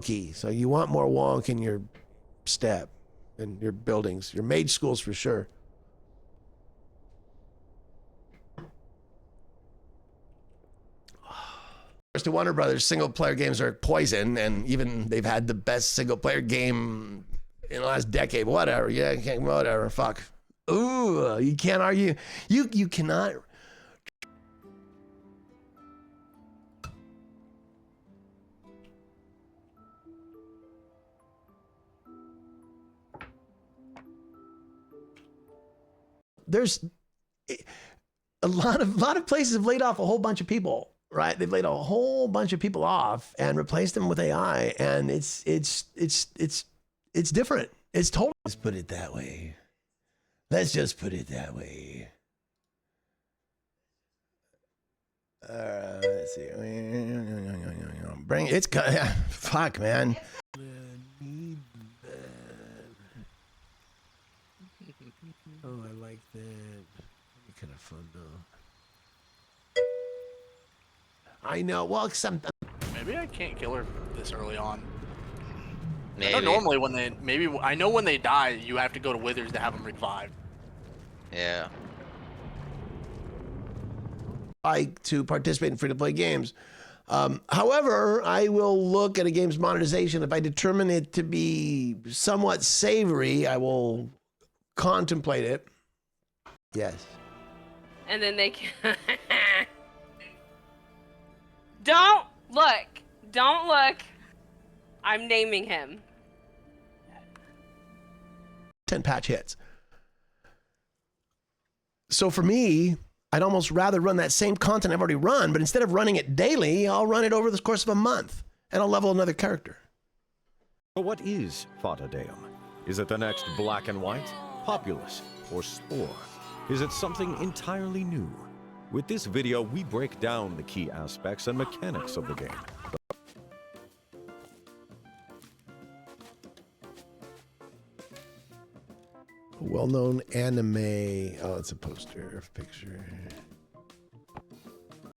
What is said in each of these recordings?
wonky. So you want more wonk in your step and your buildings, your mage schools for sure. The Warner Brothers single player games are poison, and even they've had the best single player game in the last decade. Whatever, yeah, whatever, fuck. Ooh, you can't argue. You cannot. There's a lot of places have laid off a whole bunch of people, right? They've laid a whole bunch of people off and replaced them with AI, and it's different. It's totally. Let's put it that way. Let's just put it that way. Let's see. Bring it's fuck, man. Oh, I like that. Kind of fun though. I know. Well, except maybe I can't kill her this early on. Maybe. I know normally when they I know when they die, you have to go to Withers to have them revived. Yeah. Like to participate in free-to-play games. However, I will look at a game's monetization. If I determine it to be somewhat savory, I will contemplate it. Yes. And then they can... Don't look. Don't look. I'm naming him. 10 patch hits. So for me, I'd almost rather run that same content I've already run, but instead of running it daily, I'll run it over the course of a month, and I'll level another character. But what is Fata Deum? Is it the next Black and White, Populous, or Spore? Is it something entirely new? With this video, we break down the key aspects and mechanics of the game. A well-known anime. Oh, it's a poster picture.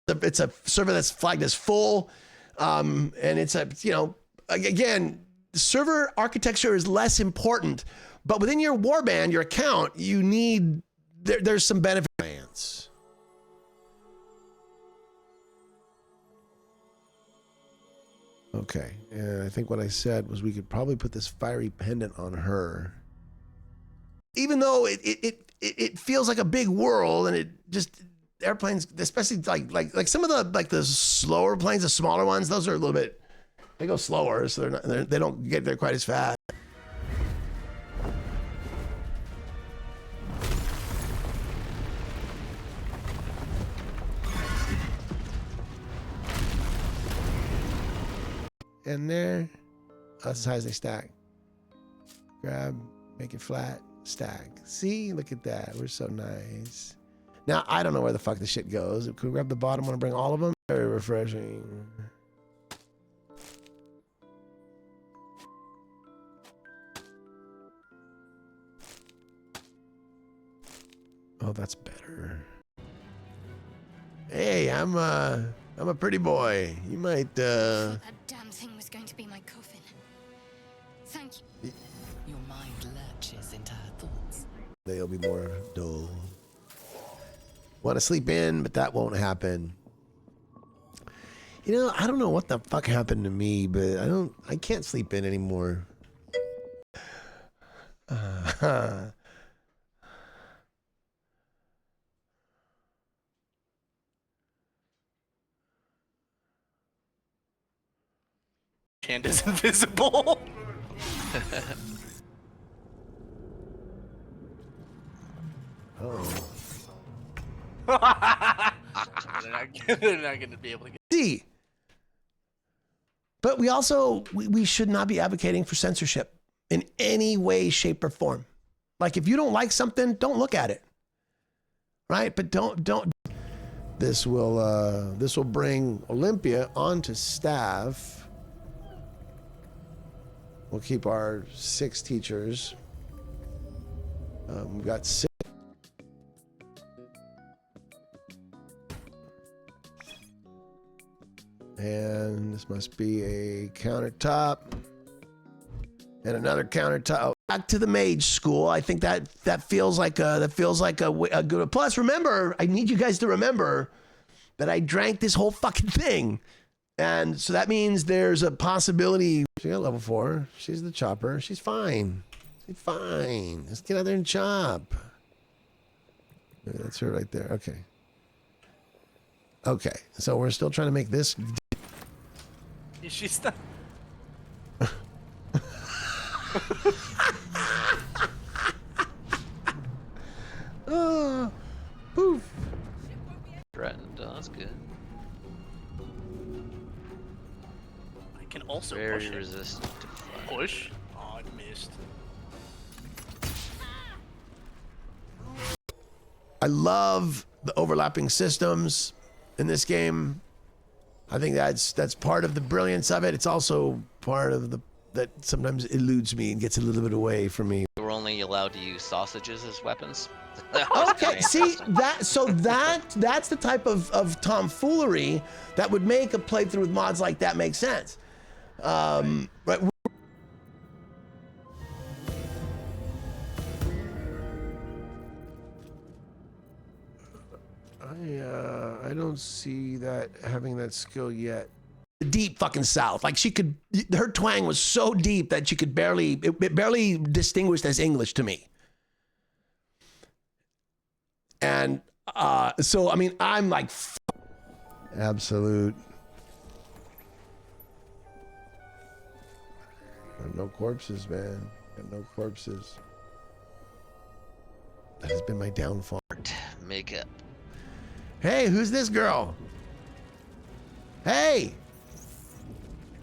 It's a server that's flagged as full, and it's a, you know, again, server architecture is less important, but within your warband, your account, you need there's some benefits. Okay, and I think what I said was we could probably put this fiery pendant on her. Even though it feels like a big world, and it just airplanes, especially like some of the slower planes, the smaller ones, those are a little bit, they go slower, so they don't get there quite as fast. And there, that's as high as they stack. Grab, make it flat, stack. See, look at that. We're so nice. Now, I don't know where the fuck this shit goes. Could we grab the bottom one and bring all of them? Very refreshing. Oh, that's better. Hey, I'm a pretty boy. You might, That damn thing was going to be my coffin. Thank you. Your mind lurches into her thoughts. They'll be more dull. Want to sleep in, but that won't happen. You know, I don't know what the fuck happened to me, but I can't sleep in anymore. Hand is invisible. Oh. They're not going to be able to get. See, but we should not be advocating for censorship in any way, shape, or form. Like, if you don't like something, don't look at it, right? But don't. This will bring Olympia onto staff. We'll keep our 6 teachers. We've got 6. And this must be a countertop. And another countertop. Back to the mage school. I think that feels like a good. Plus, remember, I need you guys to remember that I drank this whole fucking thing, and so that means there's a possibility. She got level 4. She's the chopper. She's fine. She's fine. Let's get out there and chop. Maybe that's her right there. Okay. Okay. So we're still trying to make this. She's the. Poof. Threatened. Oh, that's good. I can also Very push it. resistant to fire. Push? Oh, I missed. I love the overlapping systems in this game. I think that's part of the brilliance of it. It's also part of the that sometimes eludes me and gets a little bit away from me. We're only allowed to use sausages as weapons. Okay, see that's the type of tomfoolery that would make a playthrough with mods like that make sense. Right. I don't see that having that skill yet. Deep fucking south, like her twang was so deep that she could it barely distinguished as English to me. And so I mean I'm like absolute. No corpses, man. Got no corpses. That has been my downfall. Makeup. Hey, who's this girl? Hey!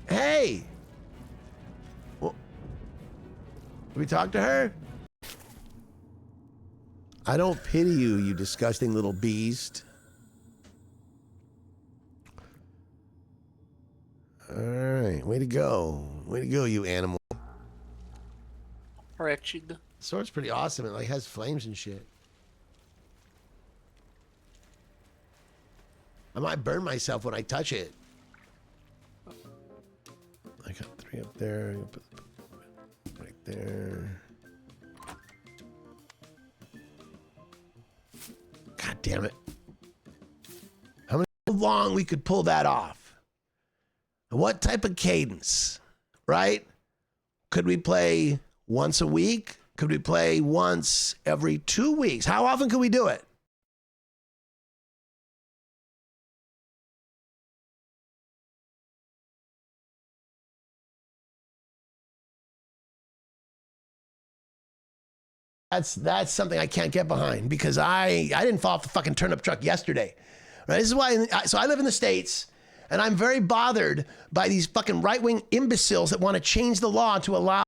Hey! Well, can we talk to her? I don't pity you, you disgusting little beast. Alright, way to go. Way to go, you animal. Wretched. The sword's pretty awesome. It like has flames and shit. I might burn myself when I touch it. I got 3 up there. I'm gonna put right there. God damn it. How long we could pull that off? And what type of cadence, right? Could we play once a week? Could we play once every 2 weeks? How often could we do it? That's something I can't get behind because I didn't fall off the fucking turnip truck yesterday. Right? This is why. So I live in the States, and I'm very bothered by these fucking right-wing imbeciles that want to change the law to allow.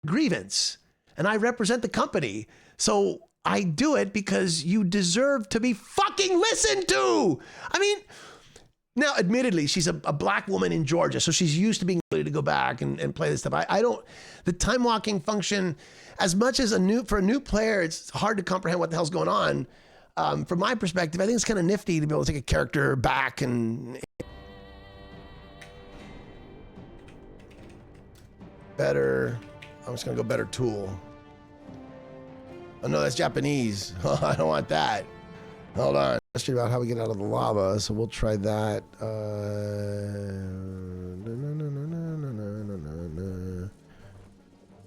Grievance, and I represent the company, so I do it because you deserve to be fucking listened to. I mean, now admittedly, she's a black woman in Georgia, so she's used to being able to go back and play this stuff. I don't, the time walking function, as much as for a new player, it's hard to comprehend what the hell's going on. From my perspective, I think it's kind of nifty to be able to take a character back and better. I'm just gonna go better tool. Oh no, that's Japanese. I don't want that. Hold on. Question about how we get out of the lava, so we'll try that.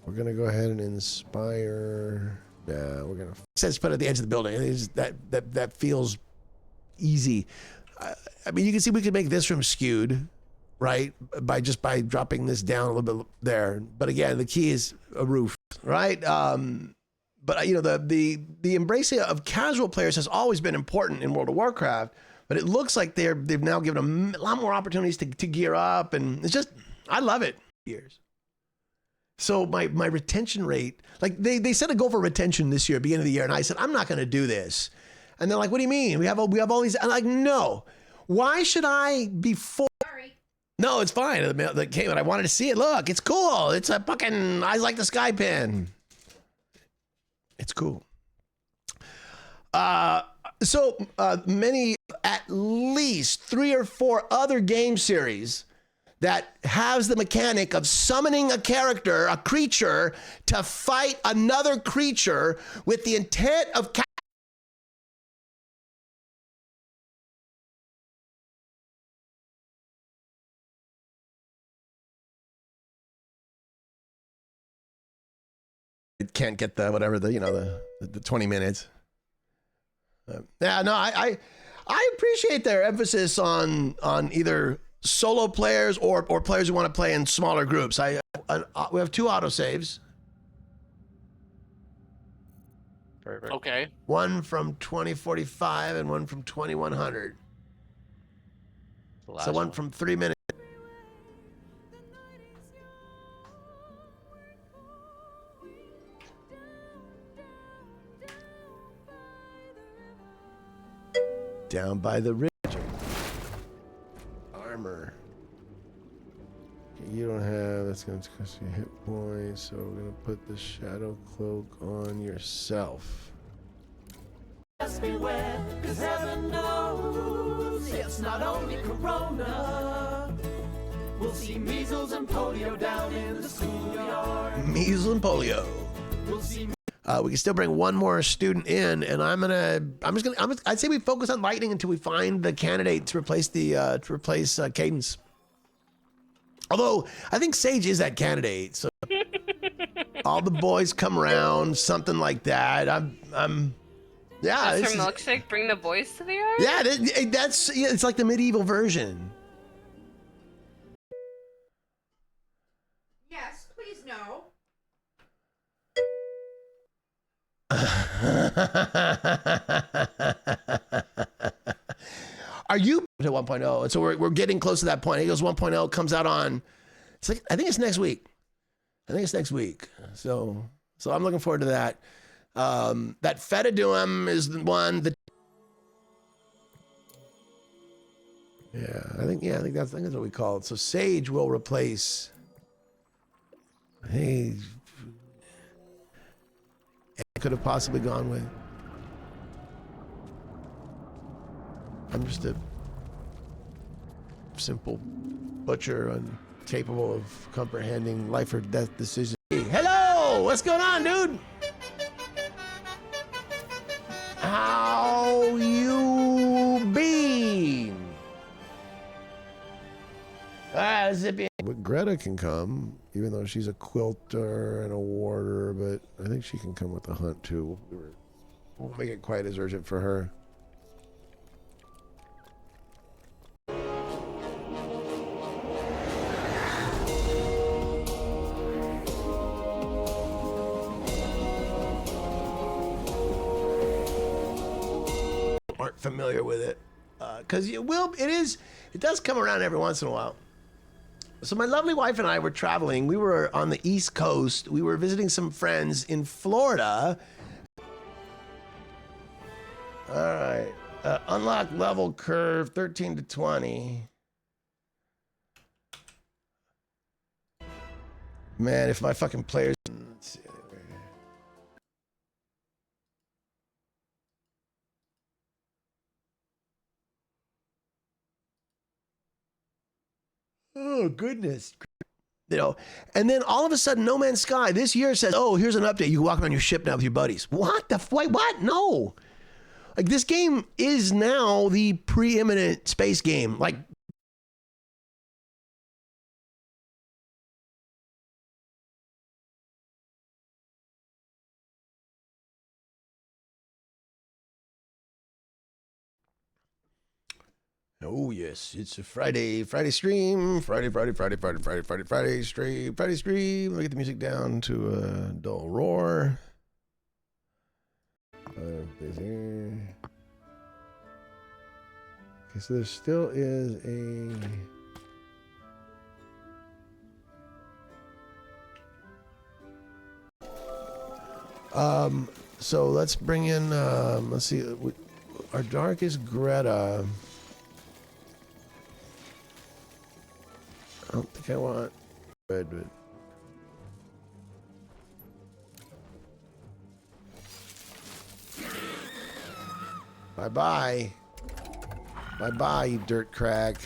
We're gonna go ahead and inspire. Yeah, we're gonna. It says put at the edge of the building. It's that feels easy. I mean, you can see we could make this room skewed, right? By dropping this down a little bit there. But again, the key is a roof, right? But you know, the embracing of casual players has always been important in World of Warcraft. But it looks like they've now given them a lot more opportunities to gear up, and it's just I love it. Years. So my retention rate, like they set a goal for retention this year, beginning of the year, and I said I'm not going to do this. And they're like, "What do you mean? We have all these." I'm like, "No. Why should I be Sorry. No, it's fine. The mail that came and I wanted to see it. Look, it's cool. It's a fucking Eyes Like the Sky pin. It's cool. So many, at least 3 or 4 other game series that has the mechanic of summoning a character, a creature, to fight another creature with the intent of it can't get the whatever the 20 minutes. Yeah, no, I appreciate their emphasis on either solo players or players who want to play in smaller groups. We have 2 autosaves. Perfect. Okay. One from 2045 and one from 2100. The last So one from 3 minutes. Down by the ridge. Armor. Okay, you don't have, that's going to cost you hit points, so we're going to put the shadow cloak on yourself. Just beware, 'cause heaven knows it's not only Corona. We'll see measles and polio down in the schoolyard. Measles and polio. We'll see. We can still bring one more student in, and I'd say we focus on lightning until we find the candidate to replace Cadence. Although I think Sage is that candidate, so all the boys come around, something like that. Yeah. Just for milkshake, bring the boys to the yard. Yeah, it's like the medieval version. Yes, please no. Are you to 1.0? And so we're getting close to that point. He goes 1.0 comes out on. It's like I think it's next week. So I'm looking forward to that. That Fetaduum is the one that. I think that's what we call it. So Sage will replace. Hey, could have possibly gone with. I'm just a simple butcher, incapable of comprehending life or death decisions. Hey, hello, what's going on, dude? How you been? Zippy. But Greta can come, even though she's a quilter and a warder, but I think she can come with the hunt too. We'll make it quite as urgent for her. Aren't familiar with it, because it does come around every once in a while. So my lovely wife and I were traveling. We were on the East Coast. We were visiting some friends in Florida. All right. Unlock level curve 13 to 20. Man, if my fucking players... Let's see. Oh, goodness. And then all of a sudden, No Man's Sky this year says, oh, here's an update. You can walk around your ship now with your buddies. What the wait, what? No. Like, this game is now the preeminent space game. Like, oh yes, it's a Friday stream. Friday stream. Let me get the music down to a dull roar. Okay, so there still is a... So let's bring in, let's see, our dark is Greta. I want. Good, but... Bye-bye. Bye-bye, you dirt crack.